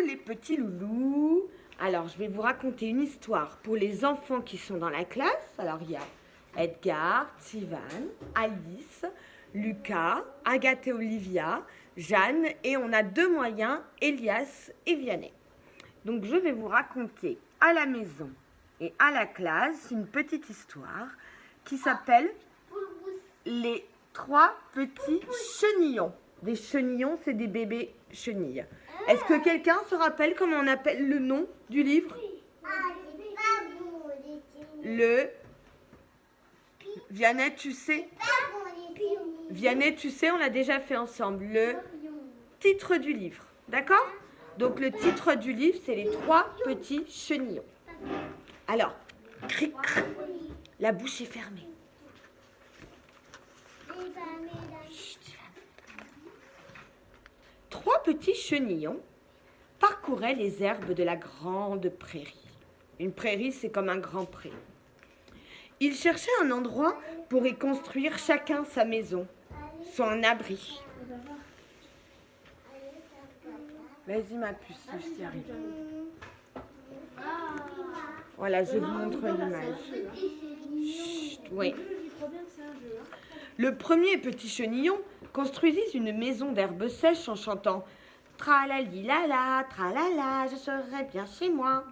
les petits loulous. Alors, je vais vous raconter une histoire pour les enfants qui sont dans la classe. Alors, il y a Edgar, Tivan, Alice, Lucas, Agathe et Olivia, Jeanne, et on a 2 moyens, Elias et Vianney. Donc, je vais vous raconter à la maison et à la classe une petite histoire qui s'appelle Les 3 petits chenillons. Des chenillons, c'est des bébés chenilles. Est-ce que quelqu'un se rappelle comment on appelle le nom du livre? Le... Vianney, tu sais? Vianney, tu sais, on l'a déjà fait ensemble. Le titre du livre, d'accord? Donc le titre du livre, c'est Les 3 petits chenillons. Alors, cric, cric, la bouche est fermée. Chut, 3 petits chenillons parcouraient les herbes de la grande prairie. Une prairie, c'est comme un grand pré. Ils cherchaient un endroit pour y construire chacun sa maison, son abri. Vas-y ma puce, je t'y arrive. Voilà, je vous montre l'image. Chut, oui. Le premier petit chenillon construisit une maison d'herbes sèches en chantant « Tralali lala, tralala, je serai bien chez moi ».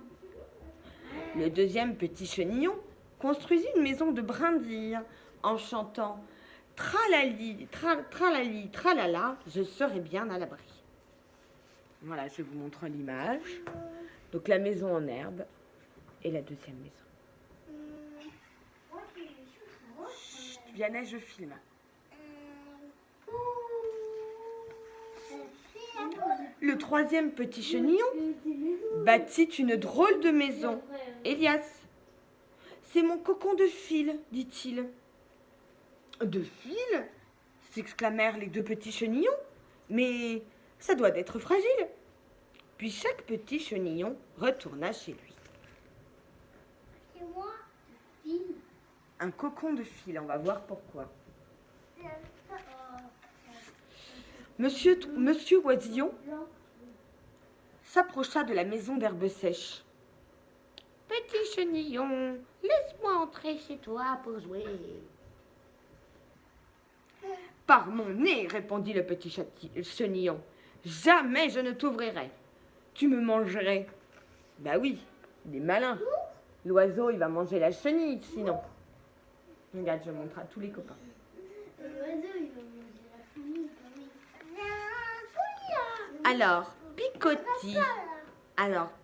Le deuxième petit chenillon construisit une maison de brindilles en chantant « Tralali, tralali, tralala, je serai bien à l'abri ». Voilà, je vous montre l'image. Donc la maison en herbe et la deuxième maison. Chut, Vianney, je filme. Le troisième petit chenillon bâtit une drôle de maison. Elias, c'est mon cocon de fil, dit-il. De fil? S'exclamèrent les 2 petits chenillons. Mais ça doit être fragile. Puis chaque petit chenillon retourna chez lui. C'est moi, de fil. Un cocon de fil, on va voir pourquoi. Monsieur Oisillon s'approcha de la maison d'herbes sèches. « Petit chenillon, laisse-moi entrer chez toi pour jouer. »« Par mon nez, répondit le petit chenillon, jamais je ne t'ouvrirai. Tu me mangerais. »« Bah oui, il est malin. L'oiseau, il va manger la chenille, sinon. » Regarde, je montre à tous les copains. L'oiseau, il va manger la chenille, oui. Alors,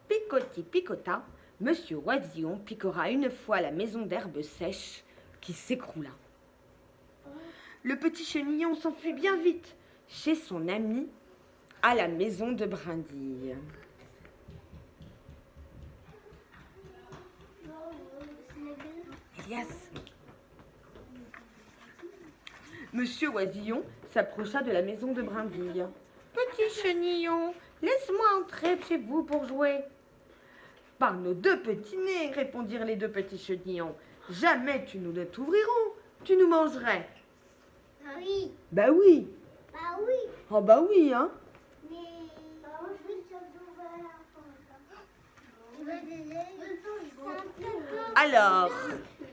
picotti, picota, Monsieur Oisillon picora une fois la maison d'herbes sèches qui s'écroula. Le petit chenillon s'enfuit bien vite chez son ami à la maison de brindilles. Elias. Monsieur Oisillon s'approcha de la maison de brindilles. « Petit chenillon, laisse-moi entrer chez vous pour jouer. »« Par nos 2 petits nez, répondirent les 2 petits chenillons. Jamais tu nous ne t'ouvrirons, tu nous mangerais. »« Ah oui. Bah oui. »« Bah oui. » Oh bah oui, hein. Mais je vais te Alors,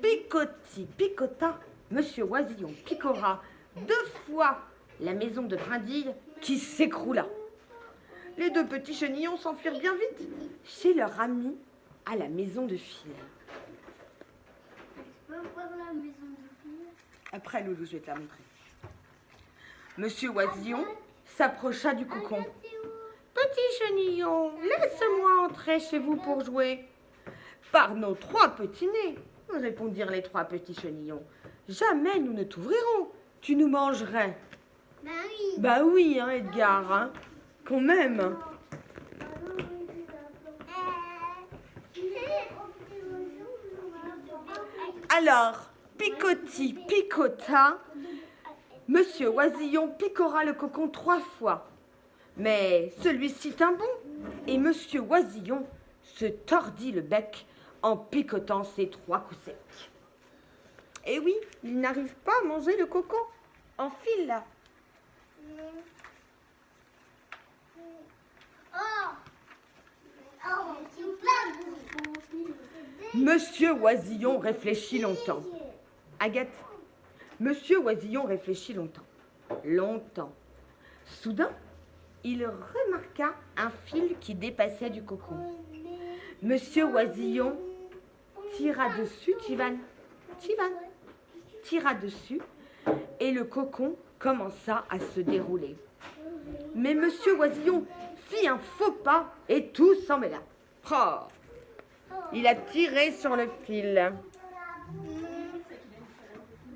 picotti, picota, Monsieur Oisillon picora 2 fois la maison de brindilles qui s'écroula. Les 2 petits chenillons s'enfuirent bien vite chez leur ami à la maison de fil. Tu peux voir la maison de fil? Après, Loulou, je vais te la montrer. Monsieur Oisillon s'approcha du cocon. « Petit chenillon, laisse-moi entrer chez vous pour jouer. »« Par nos 3 petits nez, répondirent les 3 petits chenillons. Jamais nous ne t'ouvrirons, tu nous mangerais. »« Bah oui. » Bah oui, hein, Edgar, hein, quand même. Alors, picotti, picota, Monsieur Oisillon picora le cocon 3 fois. Mais celui-ci tint bon, et Monsieur Oisillon se tordit le bec en picotant ses 3 coups secs. Et oui, il n'arrive pas à manger le cocon en fil là. Oh, Monsieur Oisillon réfléchit longtemps. Agathe, Monsieur Oisillon réfléchit longtemps. Longtemps. Soudain, il remarqua un fil qui dépassait du cocon. Monsieur Oisillon tira dessus, Tivan, tira dessus, et le cocon commença à se dérouler. Mais Monsieur Oisillon fit un faux pas et tout s'en mêla. Oh, il a tiré sur le fil.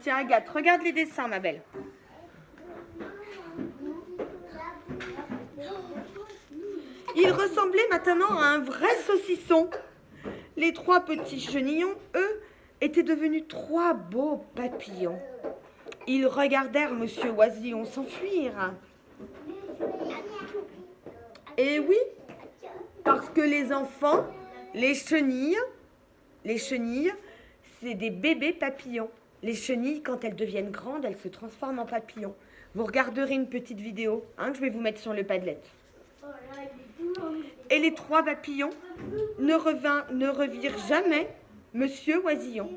Tiens, Agathe, regarde les dessins, ma belle. Il ressemblait maintenant à un vrai saucisson. Les 3 petits chenillons, eux, étaient devenus 3 beaux papillons. Ils regardèrent Monsieur Oisillon s'enfuir. Et oui, parce que les enfants, les chenilles, c'est des bébés papillons. Les chenilles, quand elles deviennent grandes, elles se transforment en papillons. Vous regarderez une petite vidéo que je vais vous mettre sur le Padlet. Et les 3 papillons ne revirent jamais Monsieur Oisillon.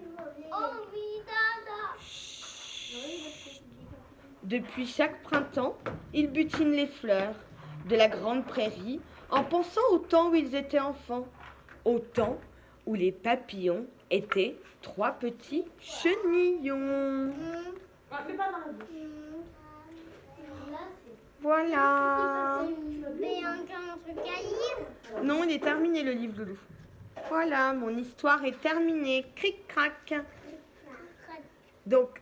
Depuis chaque printemps, ils butinent les fleurs de la grande prairie en pensant au temps où ils étaient enfants, au temps où les papillons étaient 3 petits chenillons. Voilà. Mais encore un truc à lire. Non, il est terminé le livre, Loulou. Voilà, mon histoire est terminée. Cric-crac. Donc,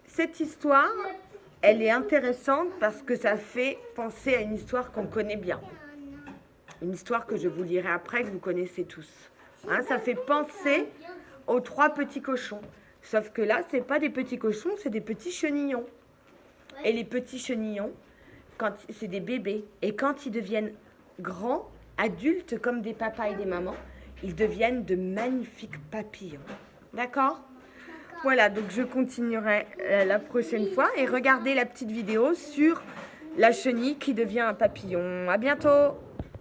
cette histoire, elle est intéressante parce que ça fait penser à une histoire qu'on connaît bien. Une histoire que je vous lirai après, que vous connaissez tous. Ça fait penser aux 3 petits cochons. Sauf que là, c'est pas des petits cochons, c'est des petits chenillons. Et les petits chenillons, c'est des bébés. Et quand ils deviennent grands, adultes, comme des papas et des mamans, ils deviennent de magnifiques papillons. D'accord ? Voilà, donc je continuerai la prochaine fois. Et regardez la petite vidéo sur la chenille qui devient un papillon. À bientôt !